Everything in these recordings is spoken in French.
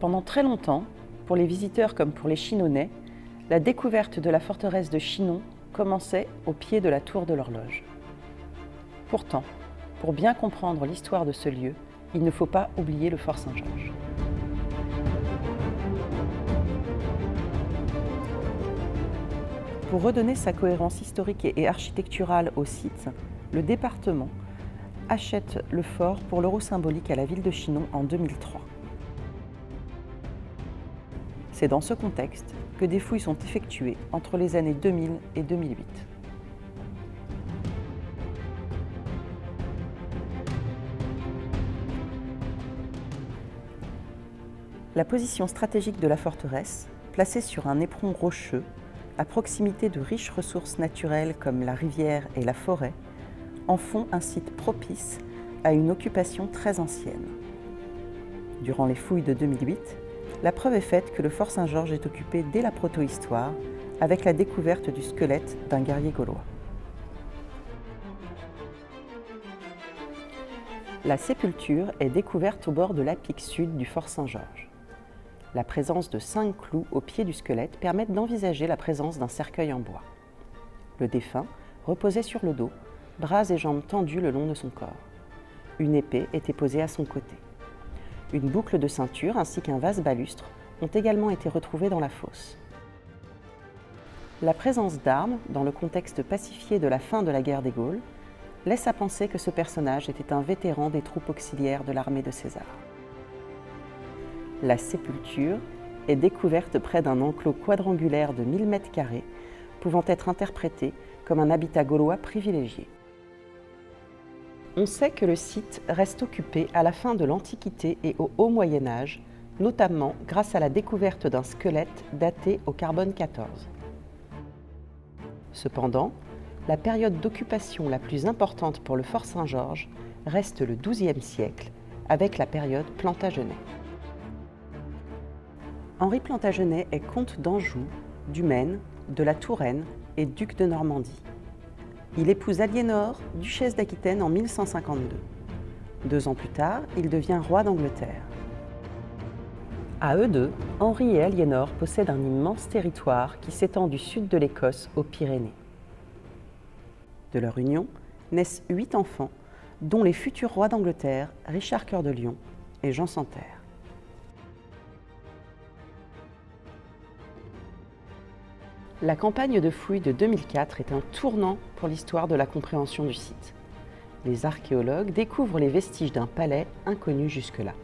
Pendant très longtemps, pour les visiteurs comme pour les Chinonnais, la découverte de la forteresse de Chinon commençait au pied de la tour de l'horloge. Pourtant, pour bien comprendre l'histoire de ce lieu, il ne faut pas oublier le fort Saint-Georges. Pour redonner sa cohérence historique et architecturale au site, le département achète le fort pour l'euro symbolique à la ville de Chinon en 2003. C'est dans ce contexte que des fouilles sont effectuées entre les années 2000 et 2008. La position stratégique de la forteresse, placée sur un éperon rocheux, à proximité de riches ressources naturelles comme la rivière et la forêt, en font un site propice à une occupation très ancienne. Durant les fouilles de 2008, la preuve est faite que le fort Saint-Georges est occupé dès la protohistoire, avec la découverte du squelette d'un guerrier gaulois. La sépulture est découverte au bord de l'apic sud du fort Saint-Georges. La présence de 5 clous au pied du squelette permet d'envisager la présence d'un cercueil en bois. Le défunt reposait sur le dos, bras et jambes tendus le long de son corps. Une épée était posée à son côté. Une boucle de ceinture ainsi qu'un vase balustre ont également été retrouvés dans la fosse. La présence d'armes, dans le contexte pacifié de la fin de la guerre des Gaules, laisse à penser que ce personnage était un vétéran des troupes auxiliaires de l'armée de César. La sépulture est découverte près d'un enclos quadrangulaire de 1000 m², pouvant être interprété comme un habitat gaulois privilégié. On sait que le site reste occupé à la fin de l'Antiquité et au Haut Moyen Âge, notamment grâce à la découverte d'un squelette daté au carbone 14. Cependant, la période d'occupation la plus importante pour le fort Saint-Georges reste le XIIe siècle, avec la période Plantagenet. Henri Plantagenet est comte d'Anjou, du Maine, de la Touraine et duc de Normandie. Il épouse Aliénor, duchesse d'Aquitaine en 1152. 2 ans plus tard, il devient roi d'Angleterre. À eux deux, Henri et Aliénor possèdent un immense territoire qui s'étend du sud de l'Écosse aux Pyrénées. De leur union naissent 8 enfants, dont les futurs rois d'Angleterre, Richard Cœur de Lion et Jean sans Terre. La campagne de fouilles de 2004 est un tournant pour l'histoire de la compréhension du site. Les archéologues découvrent les vestiges d'un palais inconnu jusque-là.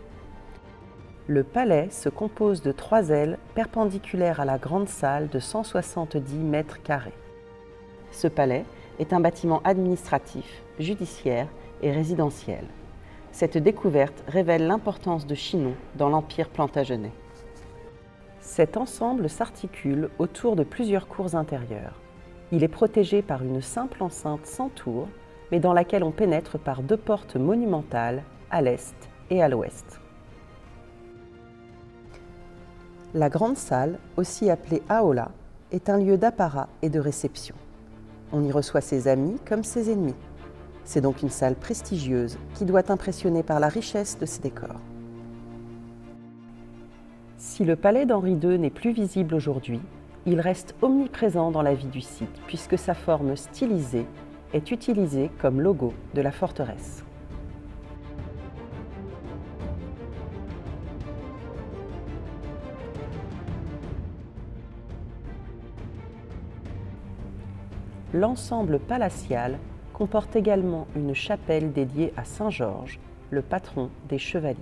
Le palais se compose de 3 ailes perpendiculaires à la grande salle de 170 m². Ce palais est un bâtiment administratif, judiciaire et résidentiel. Cette découverte révèle l'importance de Chinon dans l'Empire plantagenet. Cet ensemble s'articule autour de plusieurs cours intérieures. Il est protégé par une simple enceinte sans tour, mais dans laquelle on pénètre par 2 portes monumentales à l'est et à l'ouest. La grande salle, aussi appelée aula, est un lieu d'apparat et de réception. On y reçoit ses amis comme ses ennemis. C'est donc une salle prestigieuse qui doit impressionner par la richesse de ses décors. Si le palais d'Henri II n'est plus visible aujourd'hui, il reste omniprésent dans la vie du site puisque sa forme stylisée est utilisée comme logo de la forteresse. L'ensemble palatial comporte également une chapelle dédiée à Saint Georges, le patron des chevaliers.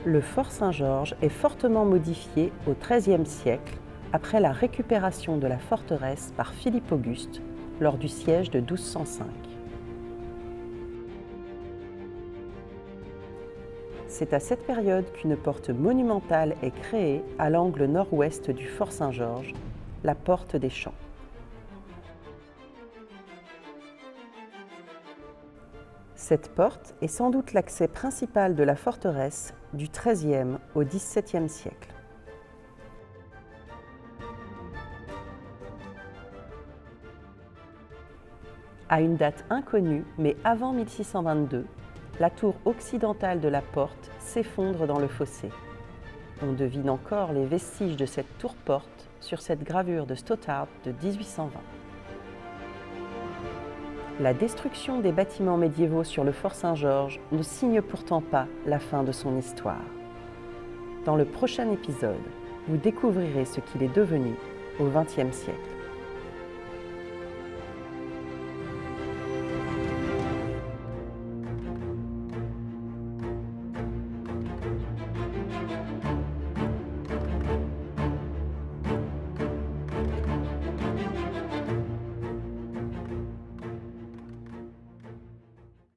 Le fort Saint-Georges est fortement modifié au XIIIe siècle après la récupération de la forteresse par Philippe Auguste lors du siège de 1205. C'est à cette période qu'une porte monumentale est créée à l'angle nord-ouest du fort Saint-Georges, la porte des Champs. Cette porte est sans doute l'accès principal de la forteresse du XIIIe au XVIIe siècle. À une date inconnue, mais avant 1622, la tour occidentale de la porte s'effondre dans le fossé. On devine encore les vestiges de cette tour-porte sur cette gravure de Stothard de 1820. La destruction des bâtiments médiévaux sur le fort Saint-Georges ne signe pourtant pas la fin de son histoire. Dans le prochain épisode, vous découvrirez ce qu'il est devenu au XXe siècle.